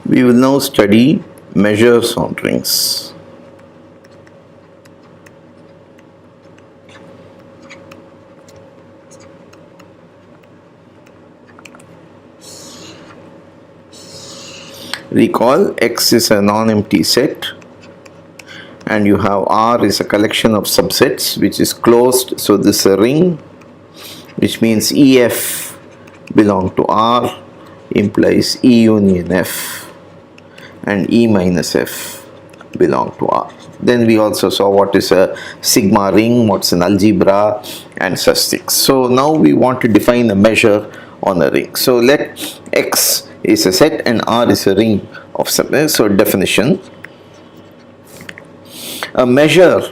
We will now study measures on rings. Recall X is a non-empty set and you have R is a collection of subsets which is closed. So this is a ring, which means EF belong to R implies E union F and E minus F belong to R. Then we also saw what is a sigma ring, what's an algebra and such things. So now we want to define a measure on a ring. So let X is a set and R is a ring of subsets. So definition: a measure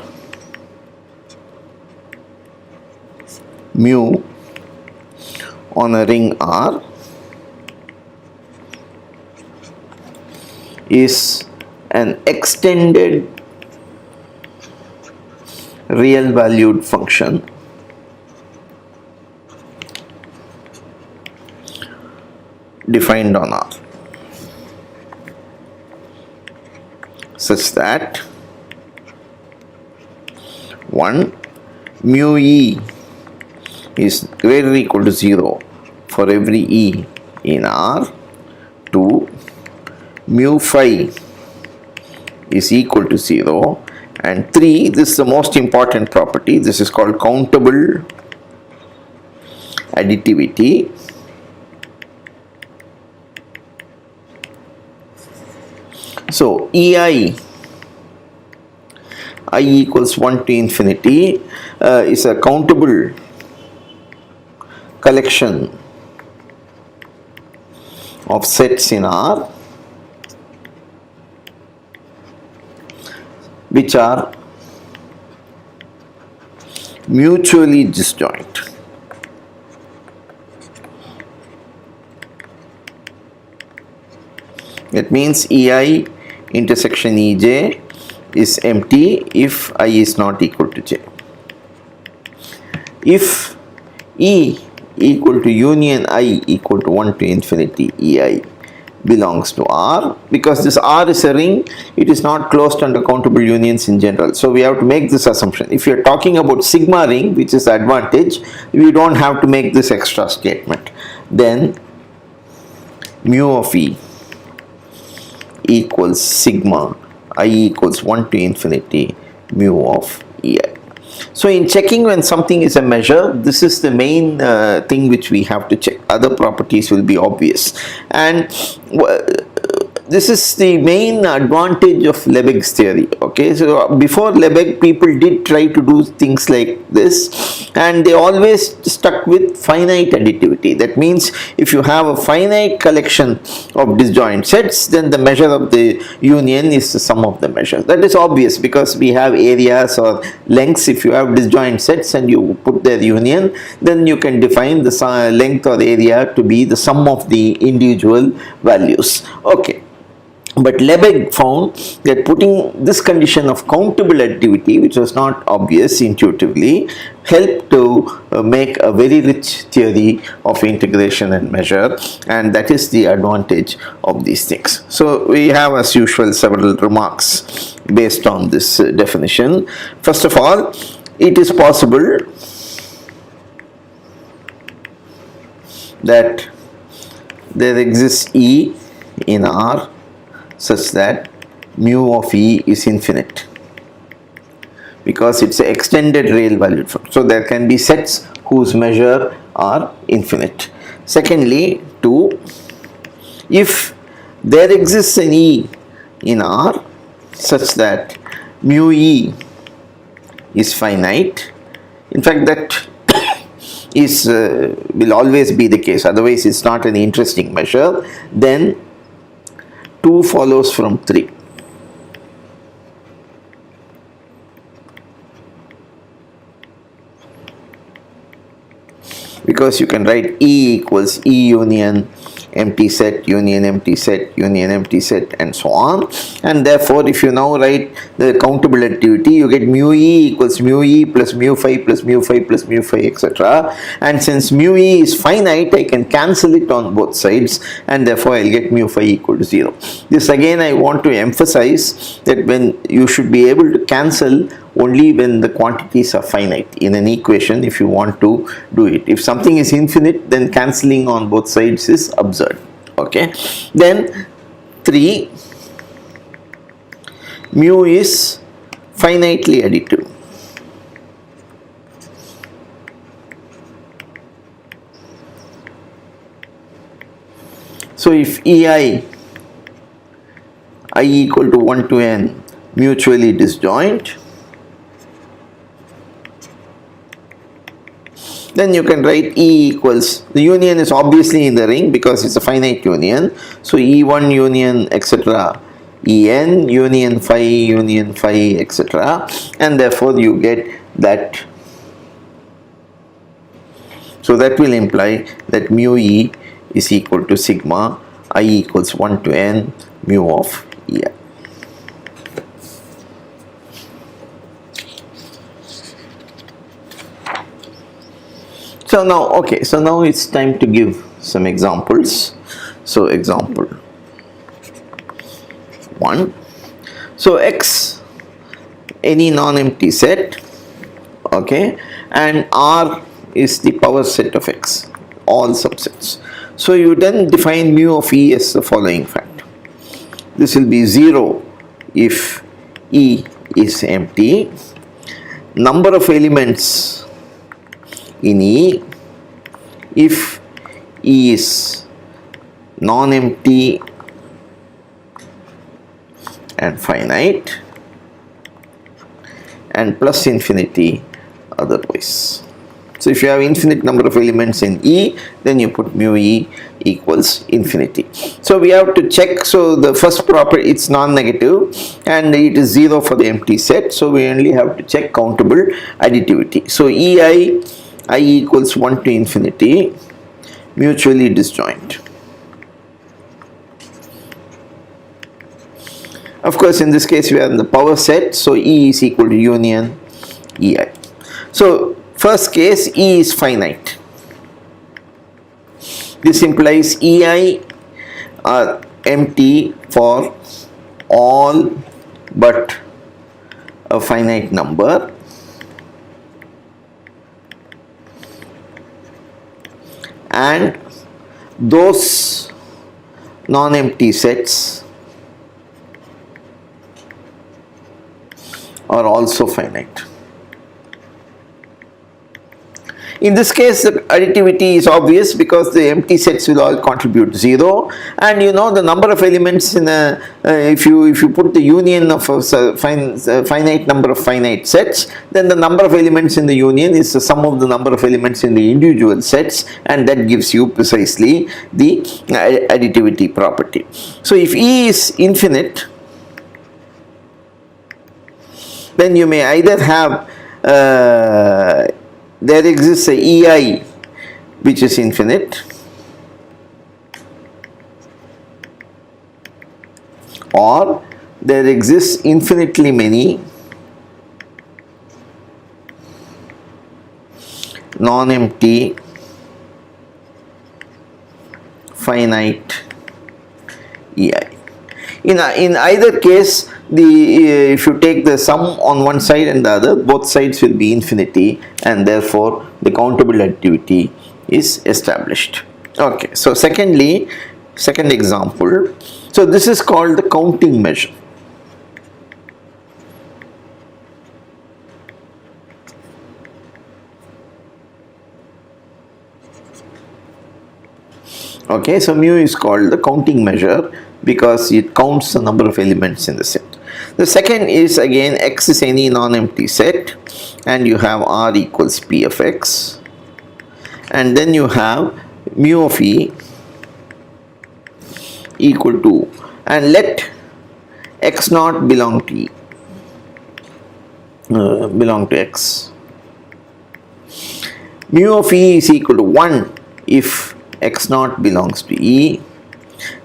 mu on a ring R is an extended real valued function defined on R such that 1. Mu E is greater or equal to 0 for every E in R. 2. Mu phi is equal to 0. And 3, this is the most important property, this is called countable additivity. So EI, I equals 1 to infinity, is a countable collection of sets in R which are mutually disjoint. It means EI intersection EJ is empty if I is not equal to J. If E equal to union I equal to 1 to infinity EI belongs to R, because this R is a ring, it is not closed under countable unions in general. So we have to make this assumption. If you are talking about sigma ring, which is the advantage, we don't have to make this extra statement. Then mu of E equals sigma I equals 1 to infinity mu of EI. So in checking when something is a measure, this is the main thing which we have to check. Other properties will be obvious. And this is the main advantage of Lebesgue's theory. Okay, so before Lebesgue, people did try to do things like this, and they always stuck with finite additivity. That means if you have a finite collection of disjoint sets, then the measure of the union is the sum of the measures. That is obvious because we have areas or lengths. If you have disjoint sets and you put their union, then you can define the length or area to be the sum of the individual values. Okay. But Lebesgue found that putting this condition of countable additivity, which was not obvious intuitively, helped to make a very rich theory of integration and measure, and that is the advantage of these things. So we have, as usual, several remarks based on this definition. First of all, it is possible that there exists E in R such that mu of E is infinite, because it's an extended real valued function. So there can be sets whose measure are infinite. Secondly, 2, if there exists an E in R such that mu E is finite, in fact that is will always be the case, otherwise it's not an interesting measure, then 2 follows from 3. Because you can write E equals E union empty set, union empty set, union empty set, and so on. And therefore, if you now write the countable additivity, you get mu e equals mu e plus mu phi plus mu phi plus mu phi, etc. And since mu e is finite, I can cancel it on both sides, and therefore I'll get mu phi equal to 0. This again I want to emphasize that when you should be able to cancel only when the quantities are finite in an equation if you want to do it. If something is infinite, then cancelling on both sides is absurd. Okay. Then 3, mu is finitely additive. So if ei I equal to 1 to n mutually disjoint, then you can write E equals, the union is obviously in the ring because it's a finite union. So E1 union etc. En union phi etc. And therefore you get that. So that will imply that mu E is equal to sigma I equals 1 to n mu of Ei. So now, okay, so now it's time to give some examples. So example 1. So X, any non-empty set, okay, and R is the power set of X, all subsets. So you then define mu of E as the following fact. This will be 0 if E is empty. Number of elements in E if E is non-empty and finite, and plus infinity otherwise. So if you have infinite number of elements in E, then you put mu E equals infinity. So we have to check. So the first property, it's non-negative and it is 0 for the empty set. So we only have to check countable additivity. So Ei I equals 1 to infinity, mutually disjoint. Of course, in this case we are in the power set, so E is equal to union Ei. So first case, E is finite. This implies Ei are empty for all but a finite number, and those non-empty sets are also finite. In this case, the additivity is obvious because the empty sets will all contribute 0, and you know the number of elements in a if you put the union of a finite number of finite sets, then the number of elements in the union is the sum of the number of elements in the individual sets, and that gives you precisely the additivity property. So if E is infinite, then you may either have there exists a Ei which is infinite, or there exists infinitely many non-empty finite Ei. In either case, if you take the sum on one side and the other, both sides will be infinity, and therefore the countable additivity is established. Okay, so second example, so this is called the counting measure. Okay, so mu is called the counting measure because it counts the number of elements in the set. The second is again X is any non-empty set, and you have R equals P of X, and then you have mu of E equal to, and let X naught belong to E, belong to X. Mu of E is equal to 1 if x naught belongs to E,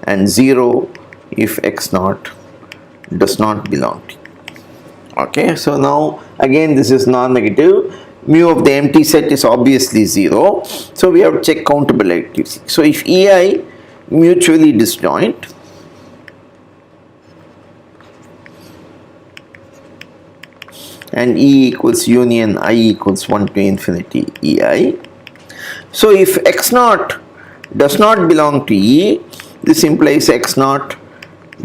and 0 if x naught does not belong to E. Okay, so now again this is non-negative. Mu of the empty set is obviously 0, so we have to check countability. So if EI mutually disjoint, and E equals union I equals 1 to infinity EI. So if x naught does not belong to E, this implies x naught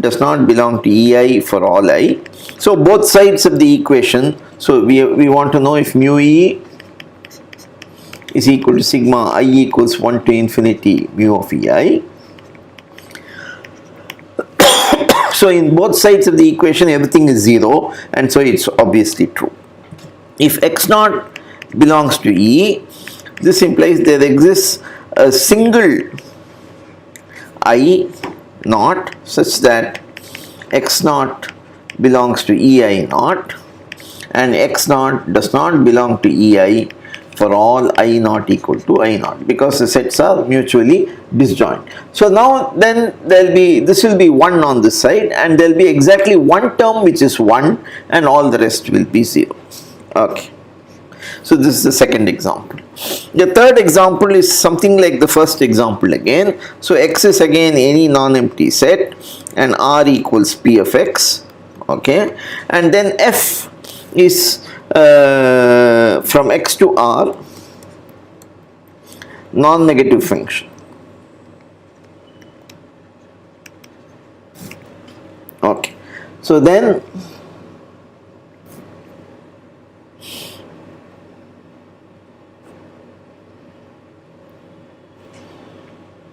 does not belong to EI for all I. So both sides of the equation, so we want to know if mu E is equal to sigma I equals 1 to infinity mu of EI. So in both sides of the equation everything is 0, and so it's obviously true. If x naught belongs to E, this implies there exists a single I naught such that x naught belongs to EI naught, and x naught does not belong to EI for all I naught equal to I naught, because the sets are mutually disjoint. So now then this will be 1 on this side, and there will be exactly one term which is 1, and all the rest will be 0. Okay. So this is the second example. The third example is something like the first example again. So X is again any non-empty set, and R equals P of X. Okay, and then F is from X to R non-negative function. Okay, so then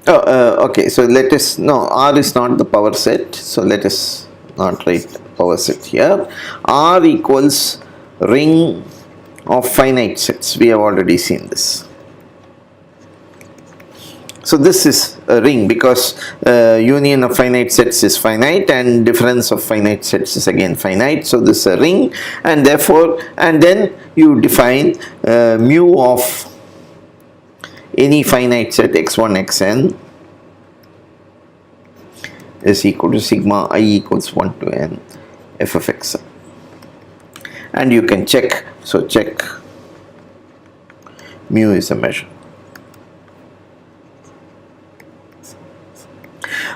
okay, so let us, no, R is not the power set, so let us not write power set here. R equals ring of finite sets. We have already seen this. So this is a ring because union of finite sets is finite and difference of finite sets is again finite. So this is a ring, and therefore, and then you define mu of any finite set x1 xn is equal to sigma I equals 1 to n f of x, and you can check. So check mu is a measure.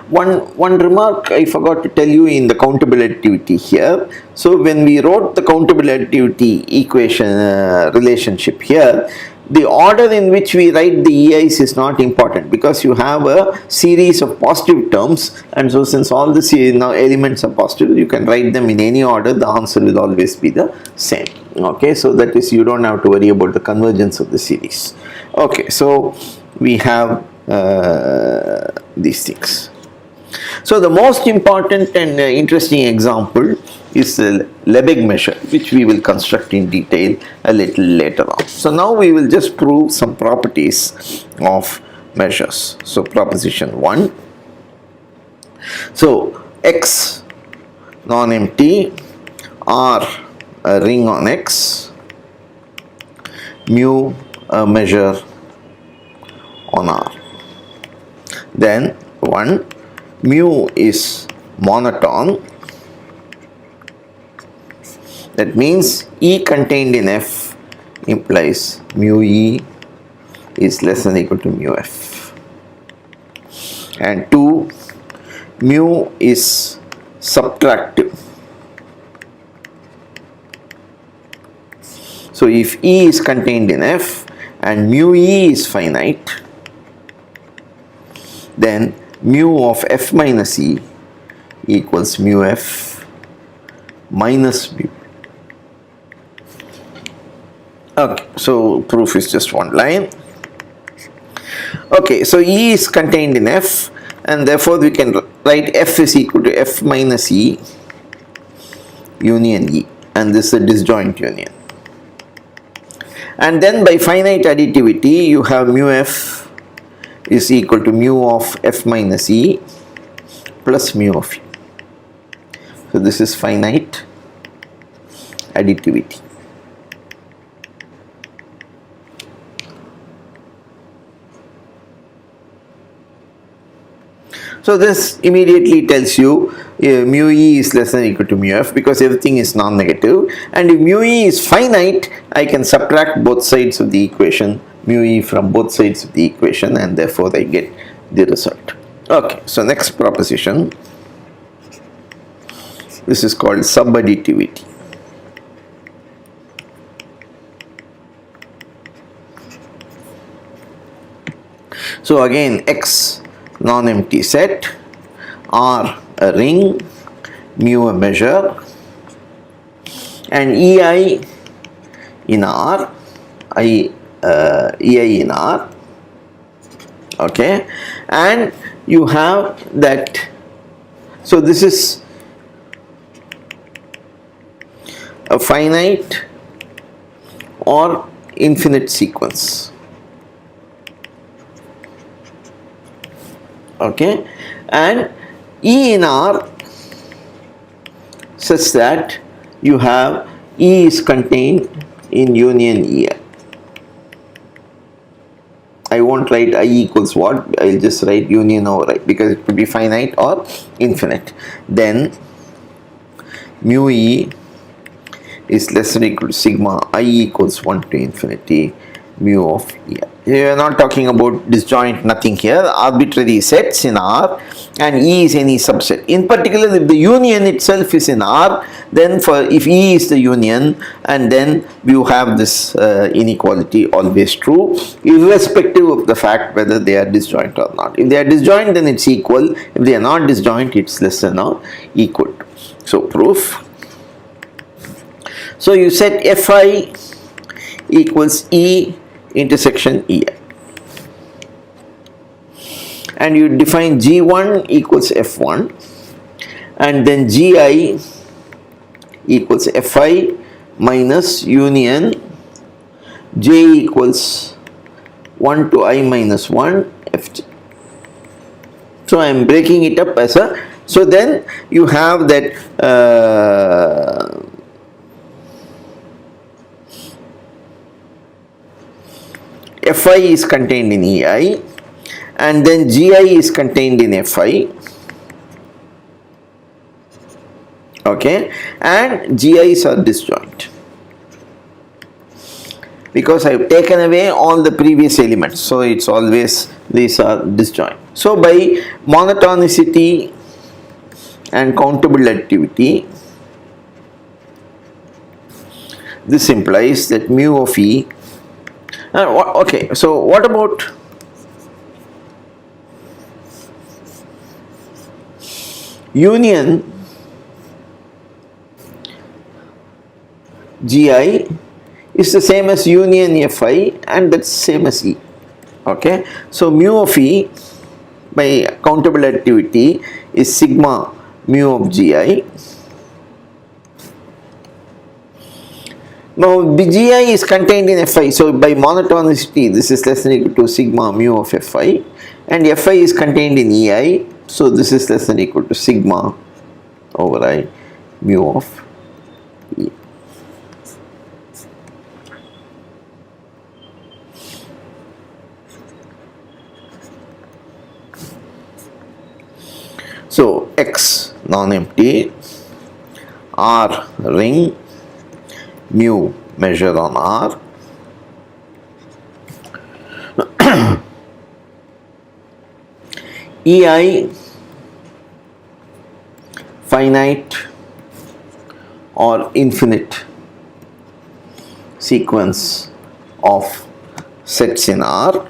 One remark I forgot to tell you in the countability here. So when we wrote the countability equation relationship here, the order in which we write the EIs is not important, because you have a series of positive terms, and so since all the now elements are positive, you can write them in any order, the answer will always be the same. Okay, so that is, you don't have to worry about the convergence of the series. Okay, so we have these things. So the most important and interesting example is the Lebesgue measure, which we will construct in detail a little later on. So now we will just prove some properties of measures. So proposition 1. So X non-empty, R a ring on X, mu a measure on R. Then 1. Mu is monotone. That means E contained in F implies mu E is less than or equal to mu F. And 2, mu is subtractive. So if E is contained in F and mu E is finite, then mu of F minus E equals mu F minus mu. Okay, so proof is just one line. Okay, so E is contained in F, and therefore we can write F is equal to F minus E union E, and this is a disjoint union. And then by finite additivity, you have mu F is equal to mu of F minus E plus mu of E. So this is finite additivity. So this immediately tells you mu e is less than or equal to mu f, because everything is non-negative, and if mu e is finite, I can subtract both sides of the equation, mu e from both sides of the equation, and therefore I get the result. Okay, so next proposition, this is called subadditivity. So again, X non-empty set, R a ring, mu a measure, and EI in R, EI in R, okay, and you have that, so this is a finite or infinite sequence, okay, and E in R such that you have E is contained in union EI. I won't write I equals what, I'll just write union over I, because it could be finite or infinite. Then mu E is less than or equal to sigma I equals 1 to infinity mu of EI. We are not talking about disjoint, nothing here, arbitrary sets in R, and E is any subset. In particular, if the union itself is in R, then for if E is the union, and then you have this inequality always true, irrespective of the fact whether they are disjoint or not. If they are disjoint, then it's equal. If they are not disjoint, it's less than or equal to. So proof. So you set Fi equals E intersection EI, and you define G1 equals F1, and then Gi equals Fi minus union J equals 1 to I minus 1 Fj. So I am breaking it up as a, so then you have that Fi is contained in EI, and then Gi is contained in Fi, okay, and Gi's are disjoint because I have taken away all the previous elements, so it's always these are disjoint. So by monotonicity and countable additivity, this implies that mu of E. Okay, so what about union Gi is the same as union Fi, and that's same as E, okay. So mu of E by countable additivity is sigma mu of Gi. Now Gi is contained in Fi, so by monotonicity this is less than or equal to sigma mu of Fi, and Fi is contained in EI, so this is less than or equal to sigma over I mu of E. So X non-empty, R ring, mu measure on R, EI finite or infinite sequence of sets in R,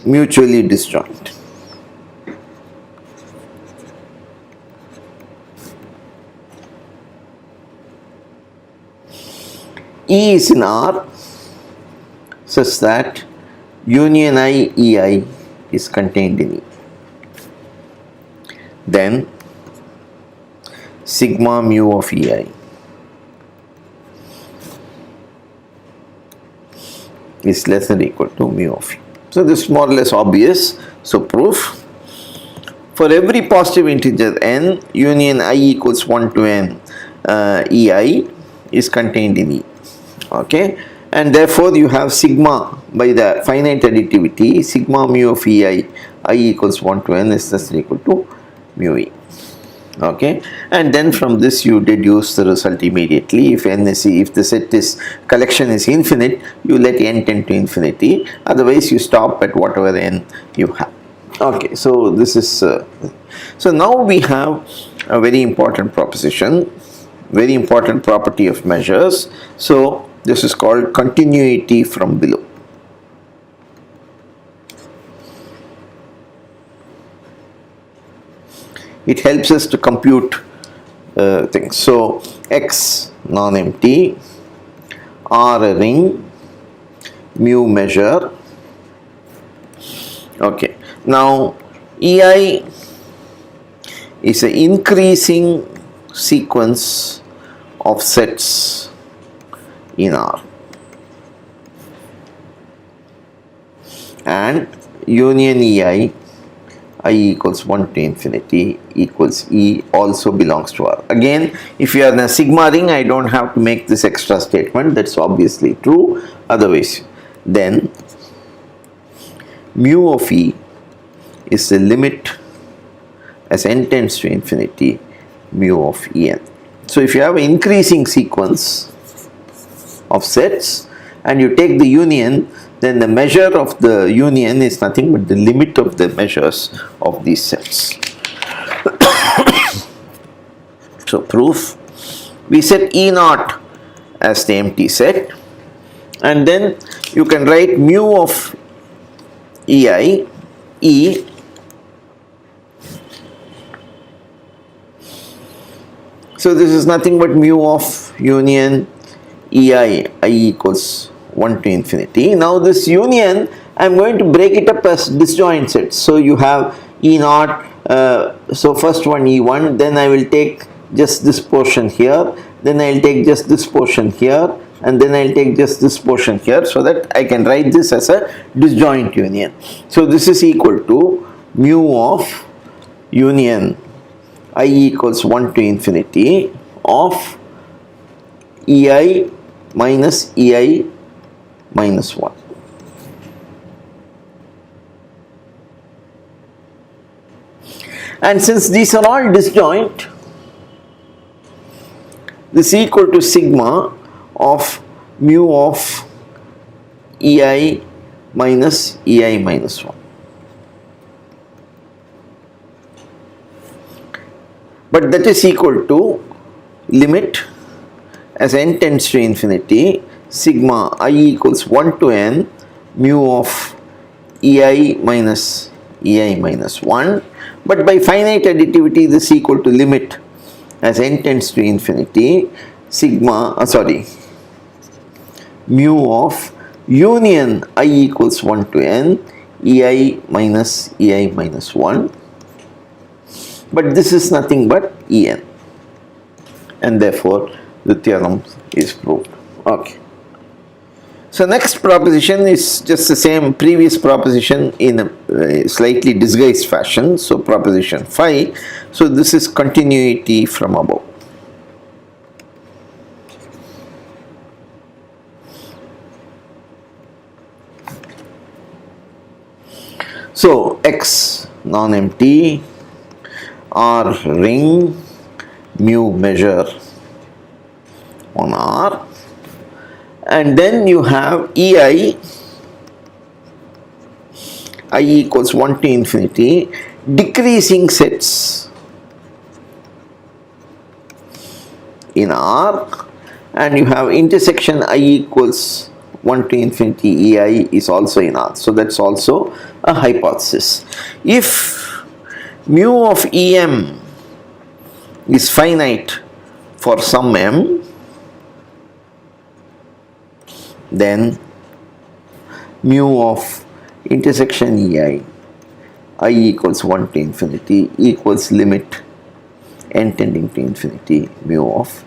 mutually disjoint. E is in R such that union I EI is contained in E. Then sigma mu of EI is less than or equal to mu of E. So this is more or less obvious. So proof: for every positive integer n, union I equals 1 to n EI is contained in E, okay, and therefore you have sigma by the finite additivity, sigma mu of ei I equals 1 to n is less than equal to mu e. Okay, and then from this you deduce the result immediately. If n is, if the set is collection is infinite, you let n tend to infinity, otherwise you stop at whatever n you have. Okay, so this is so now we have a very important proposition, very important property of measures. So this is called continuity from below. It helps us to compute things. So X non-empty, R a ring, mu measure. Okay, now EI is an increasing sequence of sets in R, and union EI I equals 1 to infinity equals E also belongs to R. Again, if you are in a sigma ring, I don't have to make this extra statement, that's obviously true, otherwise then mu of E is the limit as n tends to infinity mu of En. So if you have an increasing sequence of sets and you take the union, then the measure of the union is nothing but the limit of the measures of these sets. So proof, we set E naught as the empty set, and then you can write mu of EI, E so this is nothing but mu of union EI I equals 1 to infinity. Now this union, I am going to break it up as disjoint sets. So you have E naught, so first one E1, then I will take just this portion here, then I will take just this portion here, and then I will take just this portion here, so that I can write this as a disjoint union. So this is equal to mu of union I equals 1 to infinity of EI minus EI minus 1. And since these are all disjoint, this is equal to sigma of mu of EI minus EI minus 1. But that is equal to limit as n tends to infinity sigma I equals 1 to n mu of EI minus EI minus 1, but by finite additivity this is equal to limit as n tends to infinity sigma mu of union I equals 1 to n EI minus EI minus 1, but this is nothing but En, and therefore the theorem is proved. Okay. So next proposition is just the same previous proposition in a slightly disguised fashion. So proposition 5. So this is continuity from above. So X non-empty, R ring, mu measure on R, and then you have EI I equals 1 to infinity decreasing sets in R, and you have intersection I equals 1 to infinity EI is also in R. So that's also a hypothesis. If mu of EM is finite for some m, then mu of intersection EI I equals 1 to infinity equals limit n tending to infinity mu of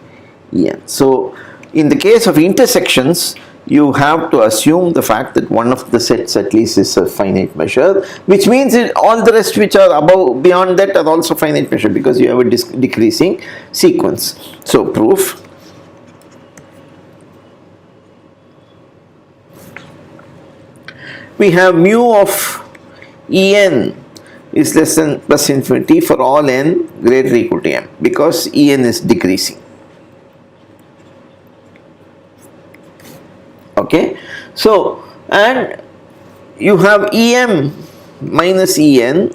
En. So in the case of intersections, you have to assume the fact that one of the sets at least is a finite measure, which means all the rest which are above, beyond that are also finite measure, because you have a decreasing sequence. So proof, we have mu of En is less than plus infinity for all n greater or equal to m, because En is decreasing. Okay, so and you have Em minus En,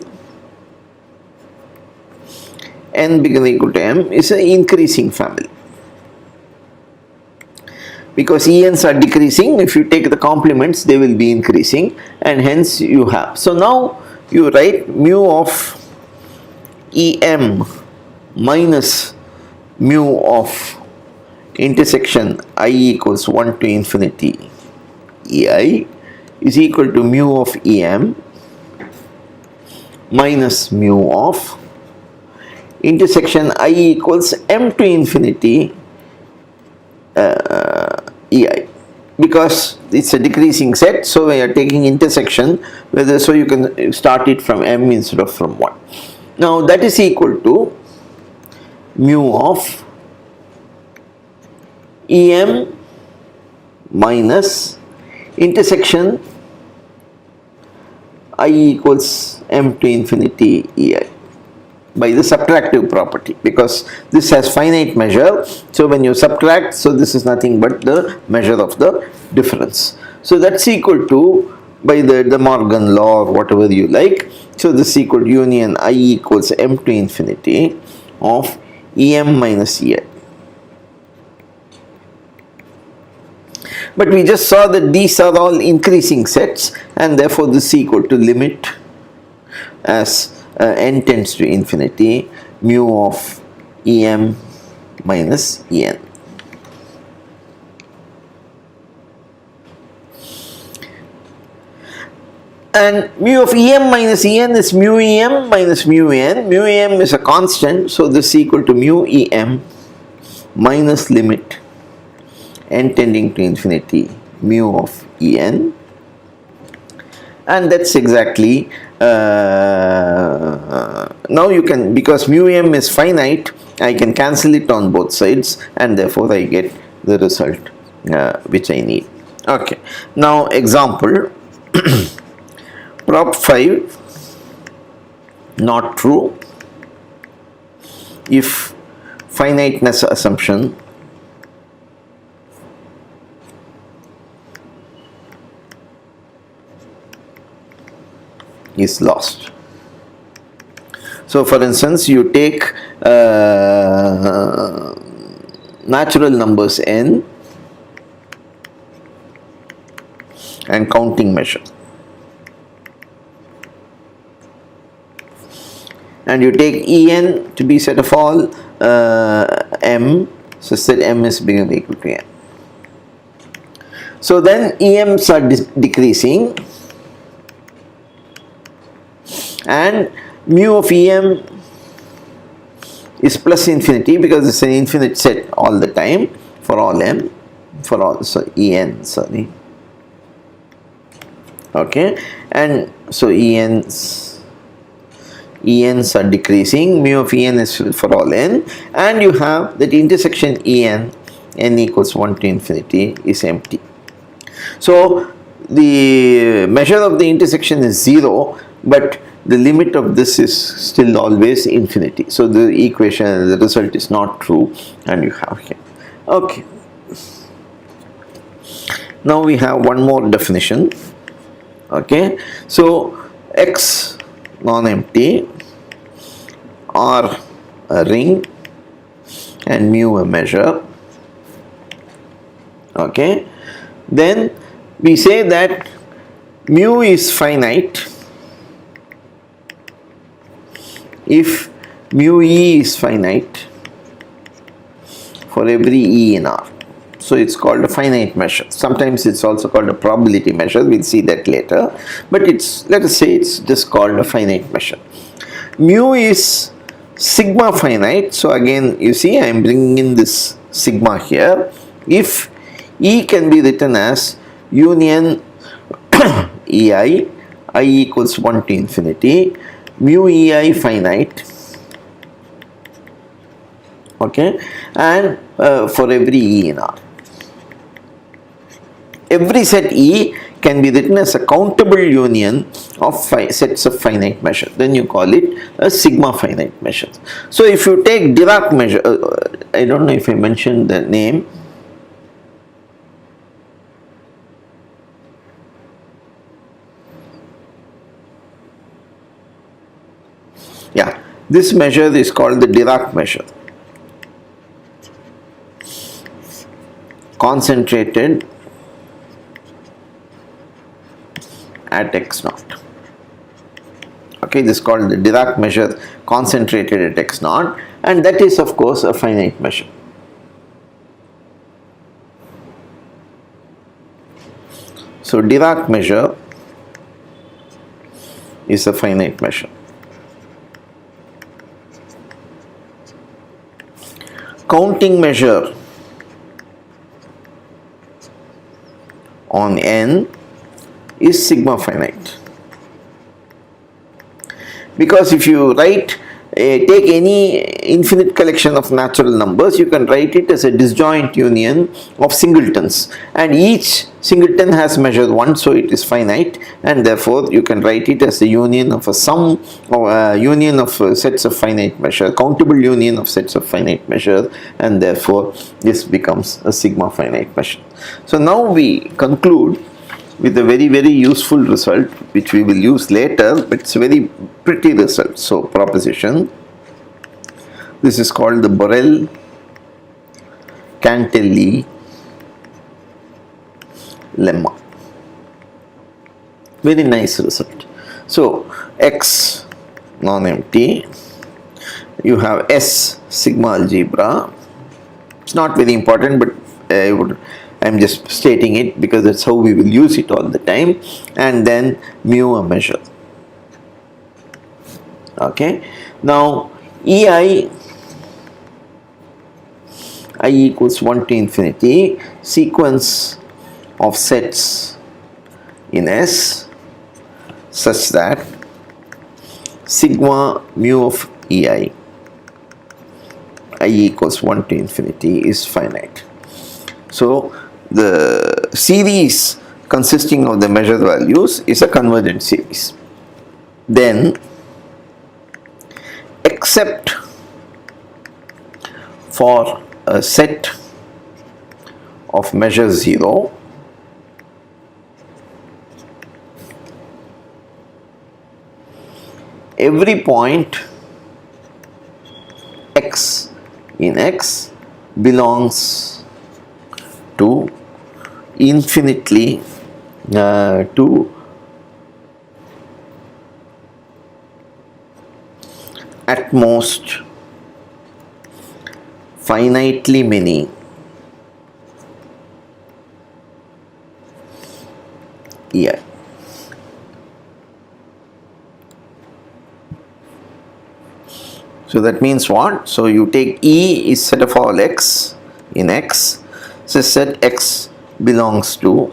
n bigger than or equal to m, is an increasing family, because En's are decreasing. If you take the complements, they will be increasing, and hence you have. So now you write mu of Em minus mu of intersection I equals 1 to infinity Ei is equal to mu of Em minus mu of intersection I equals m to infinity Ei, because it's a decreasing set, so we are taking intersection, whether so you can start it from m instead of from 1. Now that is equal to mu of Em minus intersection I equals m to infinity Ei by the subtractive property, because this has finite measure. So when you subtract, so this is nothing but the measure of the difference. So that's equal to, by the De Morgan law or whatever you like, so this is equal to union I equals m to infinity of Em minus Ei. But we just saw that these are all increasing sets, and therefore this is equal to limit as n tends to infinity mu of Em minus En. And mu of Em minus En is mu Em minus mu En. Mu Em is a constant, so this is equal to mu Em minus limit n tending to infinity mu of En, and that's exactly now you can, because mu m is finite, I can cancel it on both sides, and therefore I get the result which I need. Okay, now example prop 5 not true if finiteness assumption is lost. So for instance, you take natural numbers n and counting measure, and you take En to be set of all m such that m is bigger than or equal to n. So then Ems are decreasing, and mu of Em is plus infinity because it's an infinite set all the time for all m, for all, so En, sorry, okay, and so En's are decreasing, mu of En is for all n, and you have that intersection n equals 1 to infinity is empty. So the measure of the intersection is 0, but the limit of this is still always infinity. So the equation, the result is not true, and you have here. Okay. Now we have one more definition. Okay. So X non-empty, R a ring, and mu a measure. Okay. Then we say that mu is finite if mu E is finite for every E in R. So it's called a finite measure. Sometimes it's also called a probability measure. We'll see that later. But it's, let us say it's just called a finite measure. Mu is sigma finite. So again, you see, I am bringing in this sigma here. If E can be written as union Ei, I equals 1 to infinity, mu Ei finite, okay, and for every E in R. Every set E can be written as a countable union of sets of finite measure. Then you call it a sigma finite measure. So if you take Dirac measure, I don't know if I mentioned the name. Yeah, this measure is called the Dirac measure. Concentrated at x naught. Okay, this is called the Dirac measure, concentrated at x naught, and that is of course a finite measure. So Dirac measure is a finite measure. Counting measure on n is sigma finite, because if you write take any infinite collection of natural numbers, you can write it as a disjoint union of singletons, and each singleton has measure 1, so it is finite, and therefore you can write it as a union of a sum or a union of sets of finite measure, countable union of sets of finite measure, and therefore this becomes a sigma finite measure. So now we conclude with a very useful result which we will use later, but it's a very pretty result. So proposition, this is called the Borel-Cantelli lemma. Very nice result. So x non-empty, you have S sigma algebra. It's not very important, but I'm just stating it because that's how we will use it all the time, and then mu a measure. Okay, now I equals 1 to infinity, sequence of sets in S such that sigma mu of I equals 1 to infinity is finite. So the series consisting of the measure values is a convergent series. Then except for a set of measure 0, every point x in X belongs to infinitely to at most finitely many EI. So that means what? So you take E is set of all x in X, so set x belongs to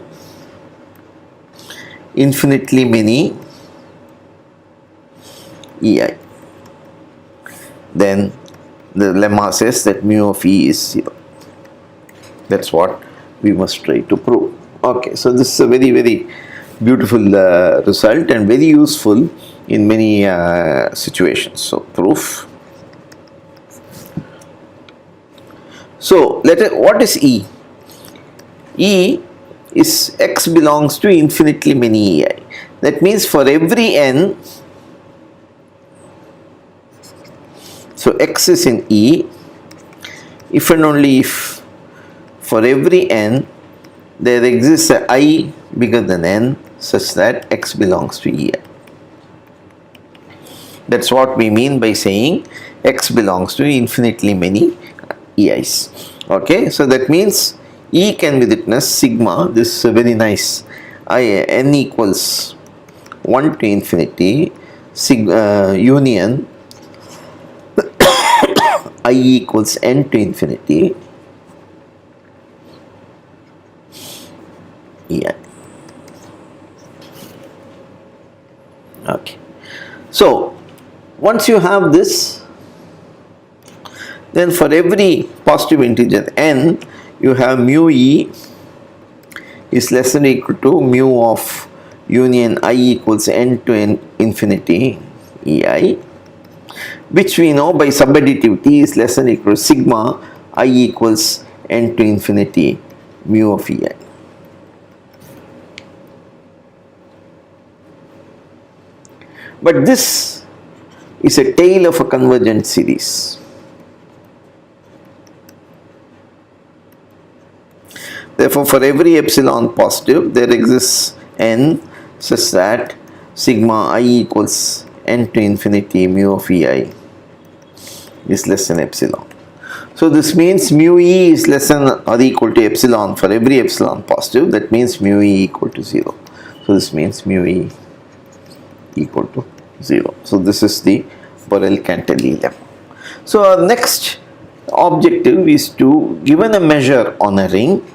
infinitely many EI. Then the lemma says that mu of E is 0. That's what we must try to prove. Okay, so this is a very beautiful result and very useful in many situations. So proof. So what is E? E is x belongs to infinitely many EI. That means for every n, so x is in E, if and only if for every n there exists a I bigger than n such that x belongs to EI. That's what we mean by saying x belongs to infinitely many EIs. Okay, so that means E can be written as sigma, this is a very nice, n equals 1 to infinity, union I equals n to infinity EI. Okay, so once you have this, then for every positive integer n, you have mu E is less than or equal to mu of union I equals n to n infinity ei, which we know by subadditivity is less than or equal to sigma I equals n to infinity mu of ei. But this is a tail of a convergent series. Therefore, for every epsilon positive, there exists n such that sigma I equals n to infinity mu of ei is less than epsilon. So this means mu e is less than or equal to epsilon for every epsilon positive. That means mu e equal to 0. So this means mu e equal to 0. So this is the Borel-Cantelli lemma. So our next objective is to, given a measure on a ring,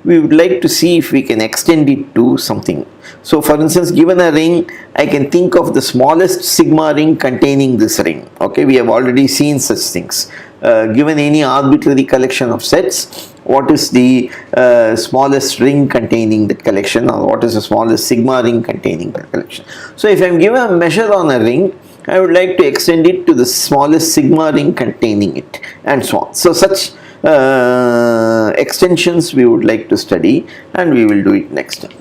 we would like to see if we can extend it to something. So for instance, given a ring, I can think of the smallest sigma ring containing this ring. Okay, we have already seen such things. Given any arbitrary collection of sets, what is the smallest ring containing that collection, or what is the smallest sigma ring containing that collection. So if I am given a measure on a ring, I would like to extend it to the smallest sigma ring containing it, and so on. So such extensions we would like to study, and we will do it next time.